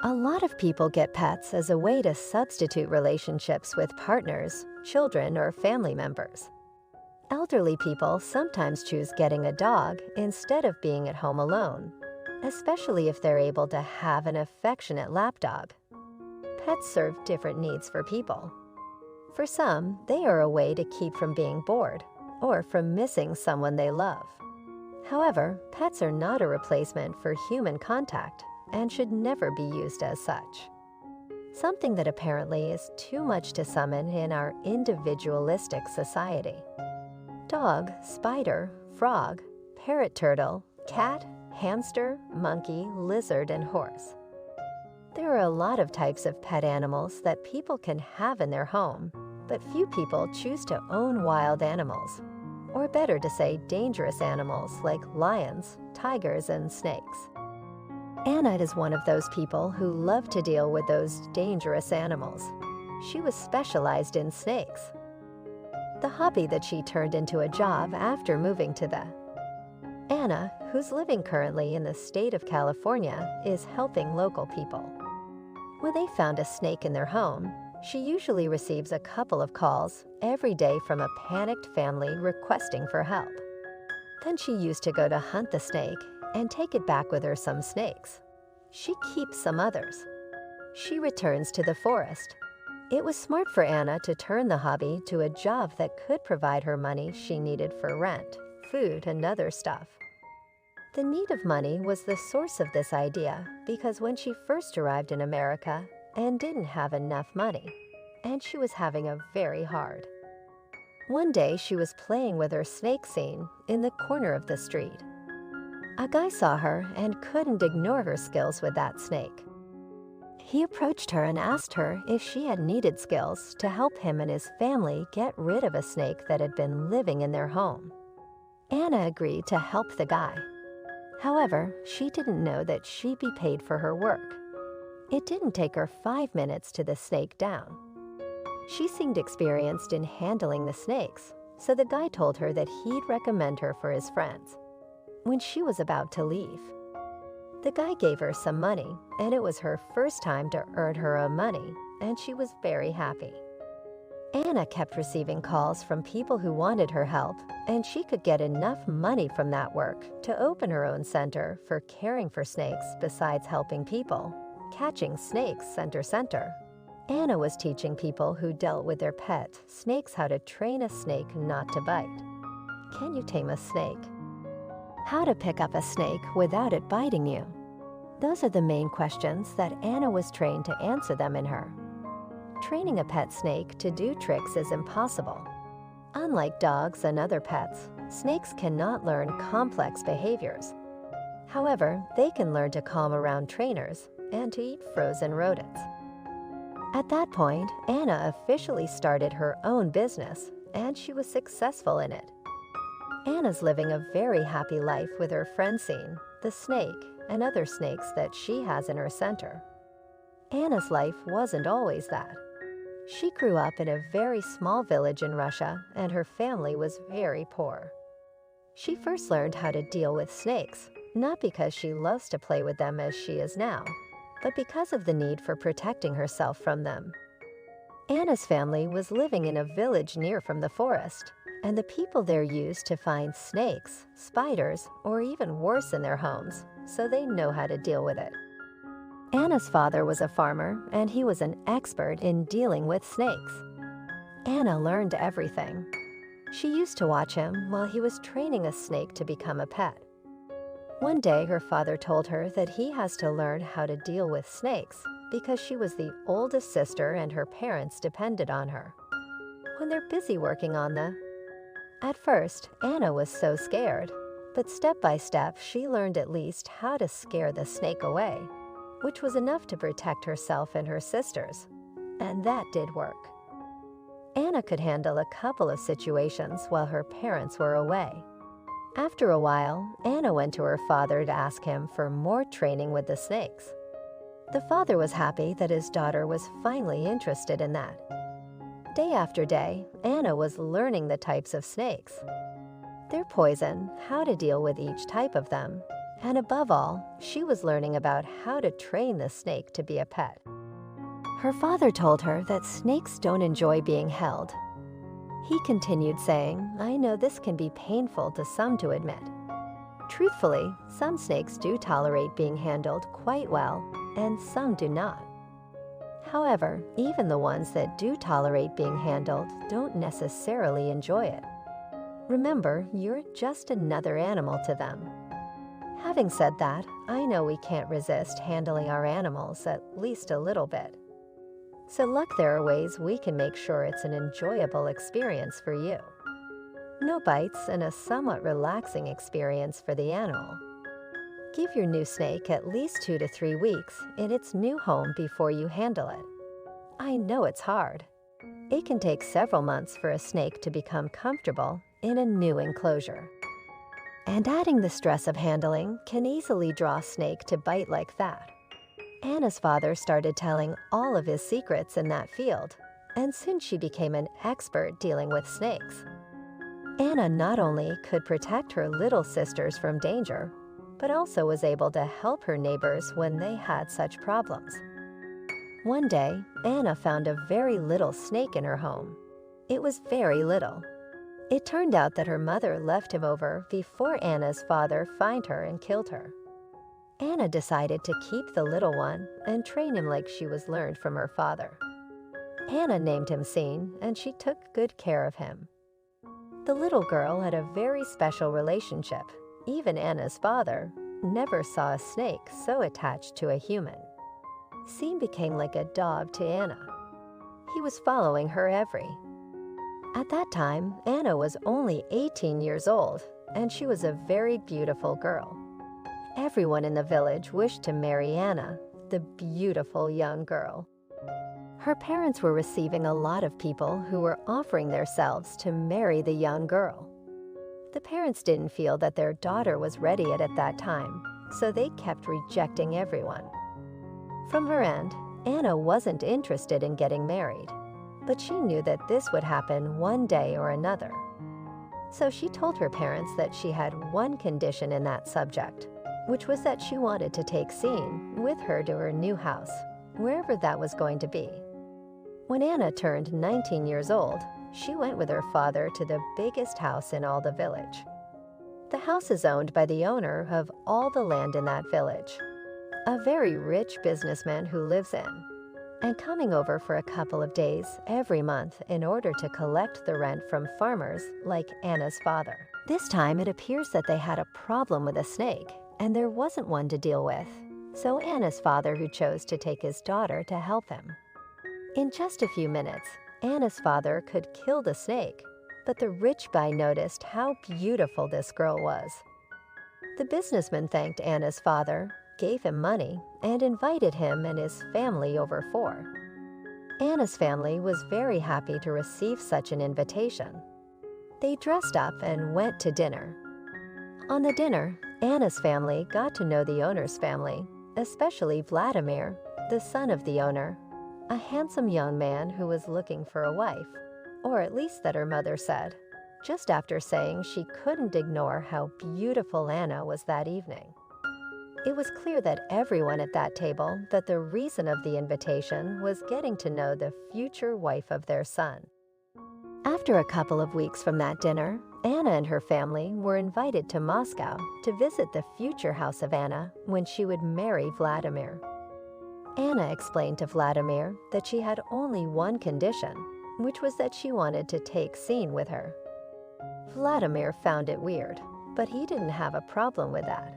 A lot of people get pets as a way to substitute relationships with partners, children, or family members. Elderly people sometimes choose getting a dog instead of being at home alone, especially if they're able to have an affectionate lapdog. Pets serve different needs for people. For some, they are a way to keep from being bored or from missing someone they love. However, pets are not a replacement for human contact and should never be used as such. Something that apparently is too much to summon in our individualistic society. Dog, spider, frog, parrot turtle, cat, hamster, monkey, lizard, and horse. There are a lot of types of pet animals that people can have in their home, but few people choose to own wild animals, or better to say dangerous animals like lions, tigers, and snakes. Anna is one of those people who love to deal with those dangerous animals. She was specialized in snakes, the hobby that she turned into a job after moving to the. Anna, who's living currently in the state of California, is helping local people. When they found a snake in their home, she usually receives a couple of calls every day from a panicked family requesting for help. Then she used to go to hunt the snake and take it back with her some snakes. She keeps some others. She returns to the forest. It was smart for Anna to turn the hobby to a job that could provide her money she needed for rent, food, and other stuff. The need of money was the source of this idea because when she first arrived in America and didn't have enough money, and she was having a very hard. One day she was playing with her snake scene in the corner of the street. A guy saw her and couldn't ignore her skills with that snake. He approached her and asked her if she had needed skills to help him and his family get rid of a snake that had been living in their home. Anna agreed to help the guy. However, she didn't know that she'd be paid for her work. It didn't take her 5 minutes to the snake down. She seemed experienced in handling the snakes, so the guy told her that he'd recommend her for his friends. When she was about to leave, the guy gave her some money, and it was her first time to earn her own money, and she was very happy. Anna kept receiving calls from people who wanted her help, and she could get enough money from that work to open her own center for caring for snakes besides helping people, catching snakes center. Anna was teaching people who dealt with their pet snakes how to train a snake not to bite. Can you tame a snake? How to pick up a snake without it biting you? Those are the main questions that Anna was trained to answer them in her. Training a pet snake to do tricks is impossible. Unlike dogs and other pets, snakes cannot learn complex behaviors. However, they can learn to calm around trainers and to eat frozen rodents. At that point, Anna officially started her own business, and she was successful in it. Anna's living a very happy life with her friend scene, the snake, and other snakes that she has in her center. Anna's life wasn't always that. She grew up in a very small village in Russia, and her family was very poor. She first learned how to deal with snakes, not because she loves to play with them as she is now, but because of the need for protecting herself from them. Anna's family was living in a village near from the forest, and the people there used to find snakes, spiders, or even worse in their homes, so they know how to deal with it. Anna's father was a farmer, and he was an expert in dealing with snakes. Anna learned everything. She used to watch him while he was training a snake to become a pet. One day, her father told her that he has to learn how to deal with snakes because she was the oldest sister and her parents depended on her. When they're busy working on the... At first, Anna was so scared, but step by step, she learned at least how to scare the snake away, which was enough to protect herself and her sisters, and that did work. Anna could handle a couple of situations while her parents were away. After a while, Anna went to her father to ask him for more training with the snakes. The father was happy that his daughter was finally interested in that. Day after day, Anna was learning the types of snakes, their poison, how to deal with each type of them, And above all, she was learning about how to train the snake to be a pet. Her father told her that snakes don't enjoy being held. He continued saying, "I know this can be painful to some to admit." Truthfully, some snakes do tolerate being handled quite well, and some do not. However, even the ones that do tolerate being handled don't necessarily enjoy it. Remember, you're just another animal to them. Having said that, I know we can't resist handling our animals at least a little bit. So look, there are ways we can make sure it's an enjoyable experience for you. No bites and a somewhat relaxing experience for the animal. Give your new snake at least 2 to 3 weeks in its new home before you handle it. I know it's hard. It can take several months for a snake to become comfortable in a new enclosure. And adding the stress of handling can easily draw a snake to bite like that. Anna's father started telling all of his secrets in that field, and soon she became an expert dealing with snakes. Anna not only could protect her little sisters from danger, but also was able to help her neighbors when they had such problems. One day, Anna found a very little snake in her home. It was very little. It turned out that her mother left him over before Anna's father found her and killed her. Anna decided to keep the little one and train him like she was learned from her father. Anna named him Scene, and she took good care of him. The little girl had a very special relationship. Even Anna's father never saw a snake so attached to a human. Scene became like a dog to Anna. He was following her At that time, Anna was only 18 years old, and she was a very beautiful girl. Everyone in the village wished to marry Anna, the beautiful young girl. Her parents were receiving a lot of people who were offering themselves to marry the young girl. The parents didn't feel that their daughter was ready at that time, so they kept rejecting everyone. From her end, Anna wasn't interested in getting married, but she knew that this would happen one day or another. So she told her parents that she had one condition in that subject, which was that she wanted to take Scene with her to her new house, wherever that was going to be. When Anna turned 19 years old, she went with her father to the biggest house in all the village. The house is owned by the owner of all the land in that village, a very rich businessman who lives in, and coming over for a couple of days every month in order to collect the rent from farmers like Anna's father. This time it appears that they had a problem with a snake, and there wasn't one to deal with, so Anna's father who chose to take his daughter to help him. In just a few minutes, Anna's father could kill the snake, but the rich guy noticed how beautiful this girl was. The businessman thanked Anna's father, gave him money, and invited him and his family over for. Anna's family was very happy to receive such an invitation. They dressed up and went to dinner. On the dinner, Anna's family got to know the owner's family, especially Vladimir, the son of the owner, a handsome young man who was looking for a wife, or at least that her mother said, just after saying she couldn't ignore how beautiful Anna was that evening. It was clear that everyone at that table that the reason of the invitation was getting to know the future wife of their son. After a couple of weeks from that dinner, Anna and her family were invited to Moscow to visit the future house of Anna when she would marry Vladimir. Anna explained to Vladimir that she had only one condition, which was that she wanted to take Scene with her. Vladimir found it weird, but he didn't have a problem with that.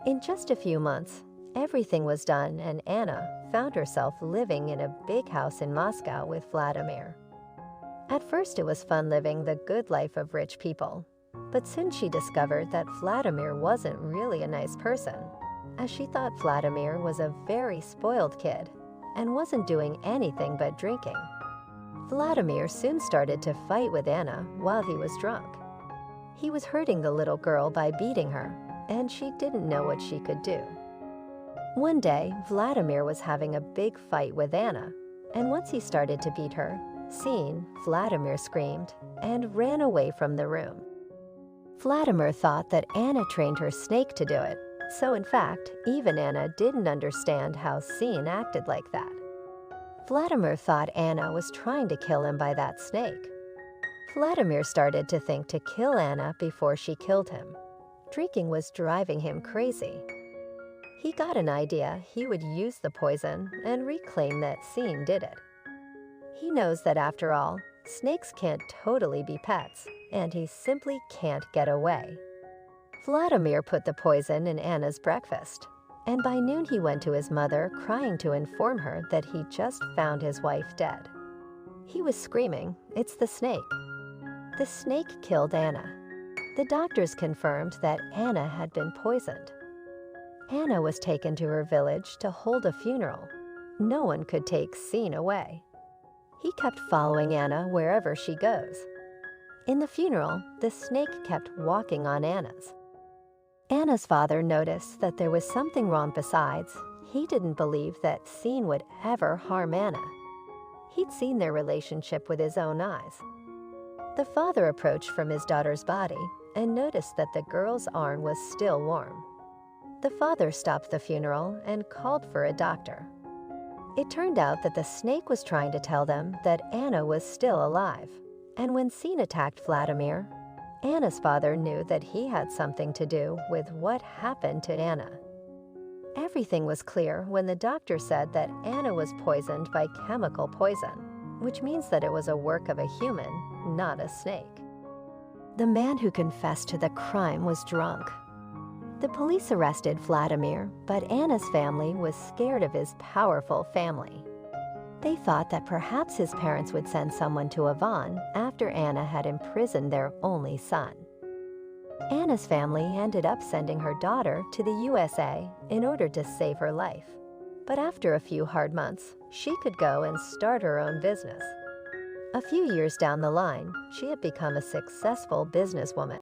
In just a few months, everything was done and Anna found herself living in a big house in Moscow with Vladimir. At first it was fun living the good life of rich people, but soon she discovered that Vladimir wasn't really a nice person, as she thought Vladimir was a very spoiled kid and wasn't doing anything but drinking. Vladimir soon started to fight with Anna while he was drunk. He was hurting the little girl by beating her, and she didn't know what she could do. One day, Vladimir was having a big fight with Anna, and once he started to beat her, Scene, Vladimir screamed and ran away from the room. Vladimir thought that Anna trained her snake to do it, So in fact, even Anna didn't understand how Scene acted like that. Vladimir thought Anna was trying to kill him by that snake. Vladimir started to think to kill Anna before she killed him. Drinking was driving him crazy. He got an idea he would use the poison and reclaim that Scene did it. He knows that after all, snakes can't totally be pets, and he simply can't get away. Vladimir put the poison in Anna's breakfast, and by noon he went to his mother crying to inform her that he just found his wife dead. He was screaming, "It's the snake." The snake killed Anna. The doctors confirmed that Anna had been poisoned. Anna was taken to her village to hold a funeral. No one could take Scene away. He kept following Anna wherever she goes. In the funeral, the snake kept walking on Anna's. Anna's father noticed that there was something wrong besides. He didn't believe that Scene would ever harm Anna. He'd seen their relationship with his own eyes. The father approached from his daughter's body and noticed that the girl's arm was still warm. The father stopped the funeral and called for a doctor. It turned out that the snake was trying to tell them that Anna was still alive. And when Scene attacked Vladimir, Anna's father knew that he had something to do with what happened to Anna. Everything was clear when the doctor said that Anna was poisoned by chemical poison, which means that it was a work of a human, not a snake. The man who confessed to the crime was drunk. The police arrested Vladimir, but Anna's family was scared of his powerful family. They thought that perhaps his parents would send someone to Ivan after Anna had imprisoned their only son. Anna's family ended up sending her daughter to the USA in order to save her life. But after a few hard months, she could go and start her own business. A few years down the line, she had become a successful businesswoman.